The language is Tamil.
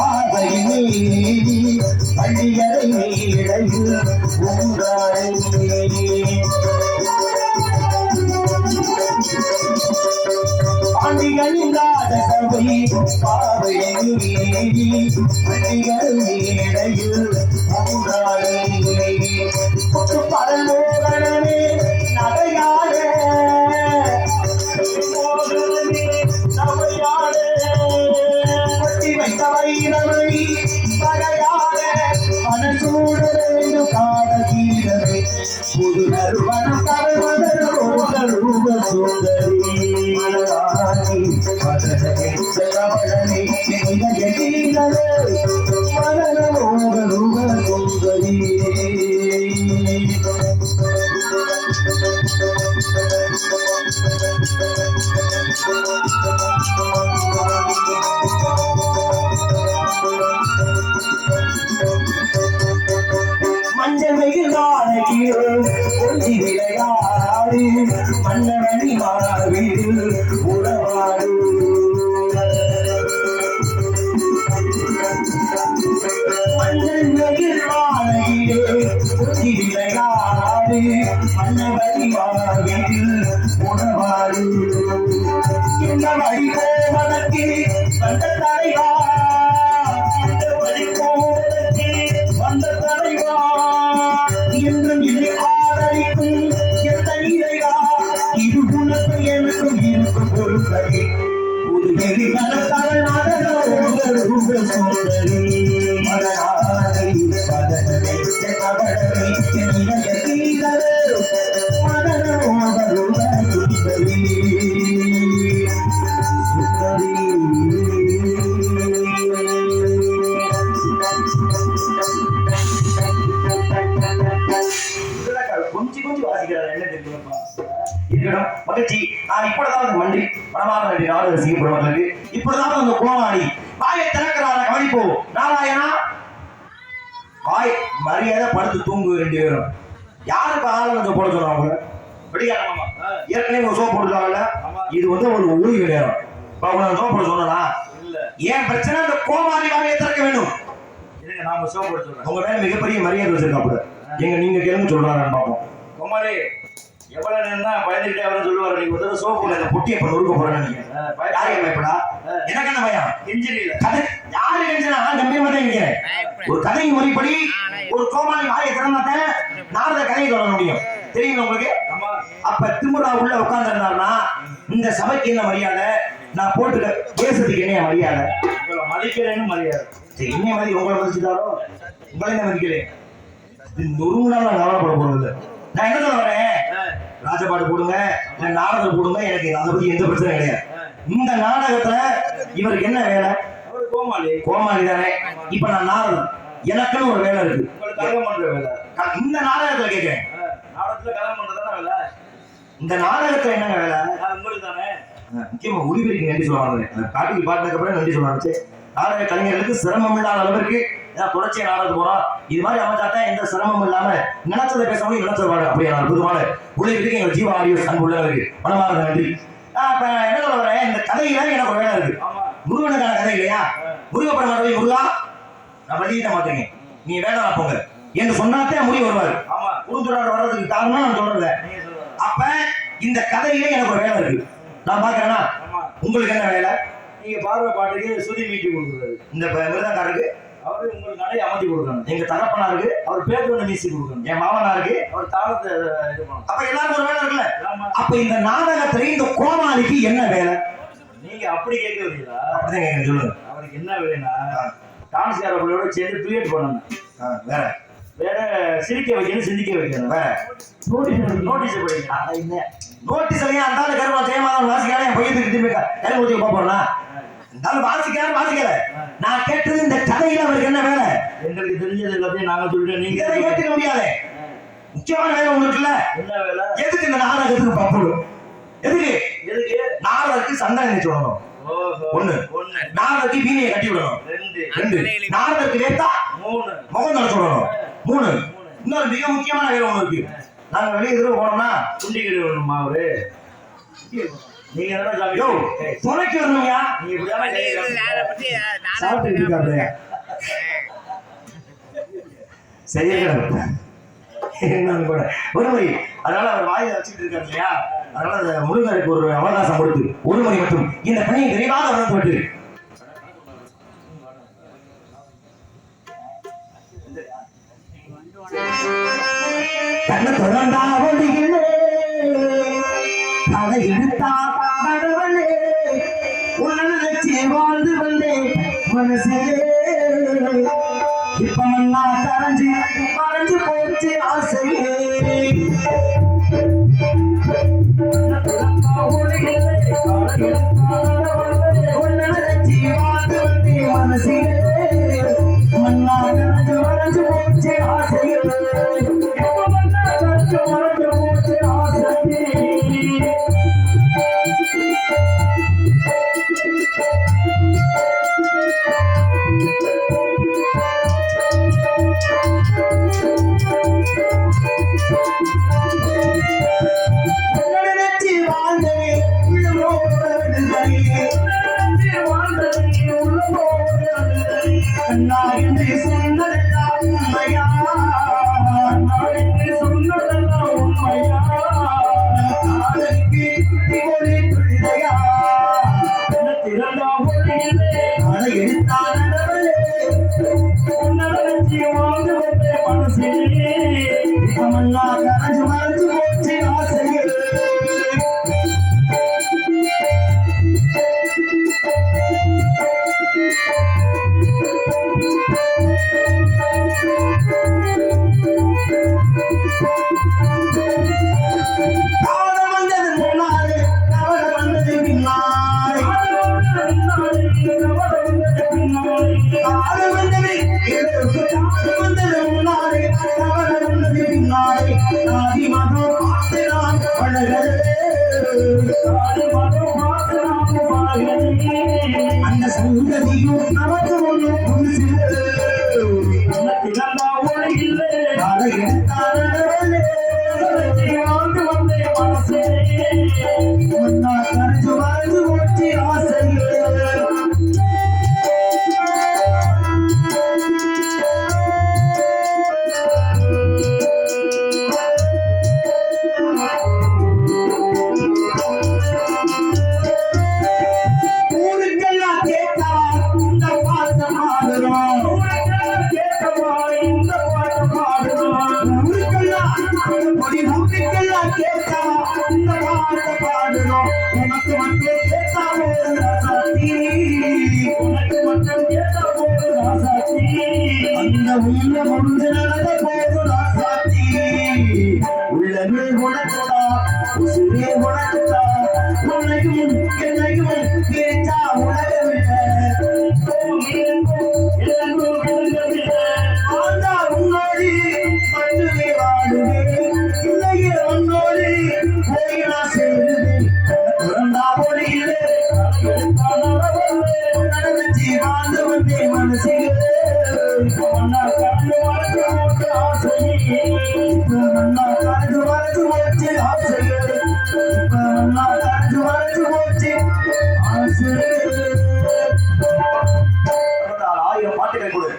பாதையிலே பள்ளியறை இடையில் உங்காரே பாண்டிகளின் ராஜசபை பாதையிலே பள்ளியறை இடையில் உங்காரே புத்து பரலோகனே நகையாட மஞ்சள் வெயில் நாளைக்கு கொஞ்சி விளையாடு மன்னவனி மாவில் உறவாடு மஞ்சள் வெயில் நாளைக்கு கொஞ்சி விளையாடு மன்னவனி மாவில் உறவாடு இந்த வழி போவதற்கு வந்த தலைவா இந்த வழி போவதற்கு வந்த தலைவா என்றும் என்னை ஆதரிக்கும் எந்த இறைவா இது உனக்கு எனக்கும் இருக்கும் பொருட்களே ஒரு எரி மனத்தவள் சுந்தரி மனநாளை பதனை அவளை என்னைய தீரரு மனநோகருட சுந்தரி மகிழ்ச்சி. நான் இப்படிதான் மன்றி மனமாக நன்றி நாடு ரசிக்கப்படுவதற்கு இப்படிதான் அந்த கோமாளி வாயை திறக்கிறார கவனிப்போ நாராயணா வாய் மரியாதை படுத்து தூங்கு 2 பேரும். யாருக்கு ஆளுங்க வந்து போட சொல்றாங்க வெடிக்காரமா ஏற்கனவே ஒரு சோப் போட்டுருக்காங்கல்ல இது வந்து ஒரு ஓய்வு நேரம் சோப் போட சொன்னா இல்ல ஏன் பிரச்சனை அந்த கோமாளி வாயை திறக்க வேண்டும் நாம சோப் போட சொல்றோம் உங்க மேல மிகப்பெரிய மரியாதை வச்சிருக்காப்புல எங்க நீங்க கேளுங்க சொல்றாங்கன்னு பார்ப்போம். கோமாளி எவ்வளவு நேரம் தான் பயந்துகிட்டே அவரும் சொல்லுவாரு நீங்க ஒரு சோப்பு இந்த பொட்டியை இப்ப நொறுக்க போறேன்னு நினைக்கிறேன். யாரையும் பயப்படா எனக்கு என்ன பயம் இன்ஜினியர் கதை யாரு கெஞ்சனா நம்பி மட்டும் நினைக்கிறேன். ஒரு கதை முறைப்படி ஒரு கோமாளி வாயை திறந்தாத்தேன் நாரத கதையை சொல்ல முடியும் தெரியுங்க உங்களுக்கு. அப்ப திமுறா உள்ள உட்கார்ந்து இருந்தாருன்னா இந்த சபைக்கு என்ன மரியாதை நான் போட்டுக்க பேசுறதுக்கு என்ன மரியாதை உங்களை மதிக்கிறேன்னு மரியாதை சரி என்ன மாதிரி உங்களை மதிச்சுட்டாரோ உங்களை மதிக்கிறேன் ஒரு நாள் நான் கவலைப்பட போறது நான் என்ன சொல்ல வரேன் ராஜபாட்டு போடுங்க இல்ல நாடகம் போடுங்க எனக்கு அதை பத்தி எந்த பிரச்சனையும் கிடையாது. இந்த நாடகத்துல இவருக்கு என்ன வேலை கோமாளி தானே. இப்ப நான் நாடகம் எனக்குன்னு ஒரு வேலை இருக்கு இந்த நாடகத்துல கேட்கிறேன் இந்த நாடகத்துல என்னங்க வேலை உங்களுக்கு தானே முக்கியமா உரிமைக்கு நன்றி சொல்லுவாங்க காட்டுக்கு பாட்டுக்கு அப்புறம் நன்றி சொல்லுவாங்க. நாடக கலைஞர்களுக்கு சிரமம் இல்லாத அளவிற்கு தொடர்ச்சியா நாடகம் போறோம் இது மாதிரி அமைச்சாத்தான் எந்த சிரமமும் இல்லாம நினைச்சதை பேசவும் நினைச்சிருவாங்க அப்படி அற்புதமான உழைப்புக்கு எங்க ஜீவ ஆடியோ அன்புள்ள இருக்கு மனமார்ந்த நன்றி. இப்ப என்ன சொல்ல வரேன் இந்த கதையில எனக்கு ஒரு வேலை இருக்கு முருகனுக்கான கதை இல்லையா முருகப்பட மாட்டேன் முருகா நான் வழியிட்ட மாட்டேங்க நீ வேலை போங்க என்று சொன்னாத்தே முடிவு வருவாரு குருந்துராட வர்றதுக்கு காரணம் நான் சொல்றத. அப்ப இந்த கதையில எனக்கு ஒரு வேலை இருக்கு நான் பாக்குறேன்னா உங்களுக்கு என்ன வேலை நீங்க பார்வை பாட்டுக்கு சுதி மீட்டி கொடுக்குறாரு இந்த மிருதங்காருக்கு அவரு உங்களுக்கு நடை அமைதி கொடுக்கணும் எங்க தகப்பனாருக்கு அவர் பேர் ஒண்ணு மீசி கொடுக்கணும் என் மாமனாருக்கு அவர் தாளத்தை இது பண்ணணும். அப்ப எல்லாருக்கும் ஒரு வேலை இருக்குல்ல அப்ப இந்த நாடகத்துல இந்த கோமாளிக்கு என்ன வேலை நீங்க அப்படி கேட்கறீங்களா அப்படிதான் கேட்க சொல்லுங்க அவருக்கு என்ன வேலைன்னா டான்ஸ் ஆரம்பியோட சேர்ந்து கிரியேட் பண்ணணும் வேற வேற சிரிக்க வைக்கணும் சிந்திக்க வைக்கணும் வேற நோட்டீஸ் படிக்கணும் நோட்டீஸ் எல்லாம் அந்த கருவா ஜெயமாதன் வாசிக்கான என் பையத்துக்கு திரும்பி கை ஊற்றி போறா வாசிக்கல நான் கேட்டது இந்த கதையில அவருக்கு என்ன வேலை எங்களுக்கு தெரிஞ்சது எல்லாத்தையும் நாங்க சொல்லிட்டோம் நீங்க இதை கேட்க முடியாது முக்கியமான வேலை உங்களுக்கு இல்ல என்ன வேலை எதுக்கு இந்த நாடகத்துக்கு பப்படும் எதுக்கு எதுக்கு நாரதருக்கு சந்தனம் சொல்லணும் ஒண்ணு நாரதருக்கு வீணையை கட்டி விடணும் ரெண்டு நாரதருக்கு வேத்தா முகம் தர சொல்லணும் மூணு இன்னொரு மிக முக்கியமான வேலை ஒண்ணு இருக்கு நாங்க வெளியே எதிர்ப்பு போனோம்னா துண்டிக்கிட்டு வரணுமா அவரு நீங்க என்ன துணைக்கு வரணும்யா சாப்பிட்டு இருக்காரு செய்ய கூட ஒரு மணி அதனால அவர் வாயில வச்சுட்டு இருக்காரு இல்லையா அதனால முருகருக்கு ஒரு அவகாசம் கொடுத்து ஒரு மணி மட்டும் இந்த பணியை விரைவாக வளர்ந்து விட்டு கண்ண தொடர்ந்தா ஒளியிலே அதை எடுத்தா கடவுளே உன்னை நினைச்சு வாழ்ந்து வந்தேன் மனசிலே இப்ப நான் கரைஞ்சு மறைஞ்சு போச்சு ஆசையே உன்னை நினைச்சு வாழ்ந்து வந்தேன் மனசிலே மண்ணா கரைஞ்சு மறைஞ்சு போச்சு ஆசையே அந்த சங்கதியும் நமக்கு ஒன்று கரைஞ்சு மறைஞ்சு போச்சு ஆசையே உள்ளமே உனக்குதா உசுரே உனக்குதா உன்னையும் என்னையும் கேட்டா உலகவில்லை உன்னோடி மட்டுமே வாழுவேன் இல்லையே உன்னோடி போய் நான் சேருவேன் பிறந்தா ஒளியிலே நடந்துச்சு வாழ்ந்து வந்தேன் மனசிலே கரைஞ்சு போச்சு ஆசையே கரைஞ்சு போச்சு ஆசையே 1000 பாட்டுகள் கொடு